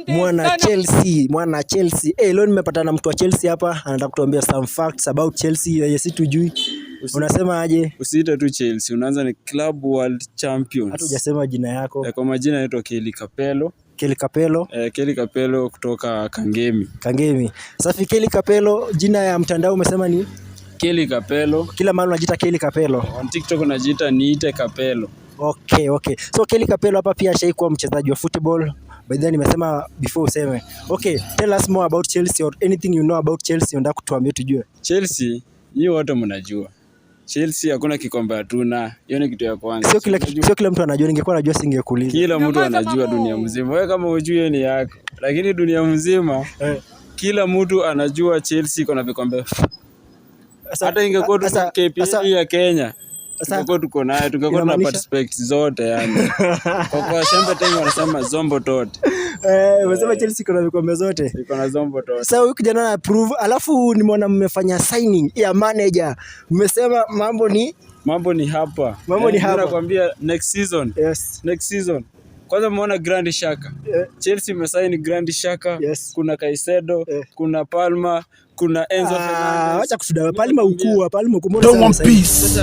Mwana Chelsea. Leo nimepata na mtu wa Chelsea hapa, anataka kutuambia some facts about Chelsea yenye si tujui. Unasema aje? Usiite tu Chelsea, unaanza ni Club World Champions. Hata hujasema jina yako. Kwa majina naitwa Kelly Kapelo. Kelly Kapelo kutoka Kangemi. Safi. Kelly Kapelo, jina ya mtandao umesema ni? Kelly Kapelo. Kila mahali unajiita Kelly Kapelo. On TikTok unajiita niite Kapelo. Okay. So Kelly Kapelo hapa pia ashaikuwa mchezaji wa football. By the way nimesema before useme. Okay, tell us more about Chelsea or anything you know about Chelsea unataka kutuambia tujue. Chelsea, hiyo wote mnajua. Chelsea hakuna kikombe hatuna. Hiyo ni kitu ya kwanza. Sio kila mtu anajua, ningekuwa najua singekuuliza. Kila mtu anajua dunia mzima. Wewe kama hujui ni yako. Lakini dunia mzima kila mtu anajua Chelsea iko na vikombe. Hata ingekuwa tu KPL ya Kenya. Tungekuwa tuko naye, tungekuwa na participate zote yani. Kwa shamba tena wanasema zombo tote. Unasema Chelsea iko na vikombe zote. Iko na zombo tote. Sasa huyu kijana na approve, alafu nimeona mmefanya signing ya manager. Mmesema mambo ni hapa. Nakwambia next season. Yes. Next season. Kwanza umeona Grand Shaka. Chelsea imesign Grand Shaka, kuna Caicedo, kuna Palma, kuna Enzo Fernandez. Acha kusuda Palma ukua, Palma kumona. Don't want peace.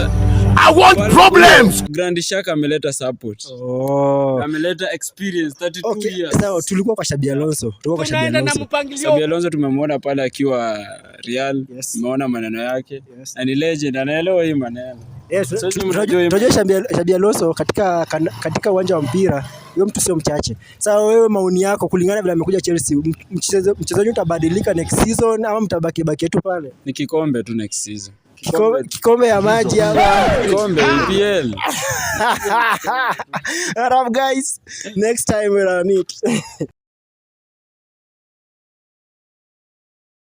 I want problems. Grand Shaka ameleta support. Ameleta experience 32 years. Sawa, tulikuwa kwa Xabi Alonso. Xabi Alonso tumemwona pale akiwa Real. Tumeona maneno yake. Na ni legend, anaelewa hii maneno. Tunajua Xabi Alonso katika uwanja wa mpira, huyo mtu sio mchache. Sasa wewe maoni yako kulingana vile amekuja Chelsea, mchezaji utabadilika next season ama mtabaki tu pale? Ni kikombe tu next season. Kikombe ya maji hapa. Kikombe EPL. Alright guys, next time we'll meet.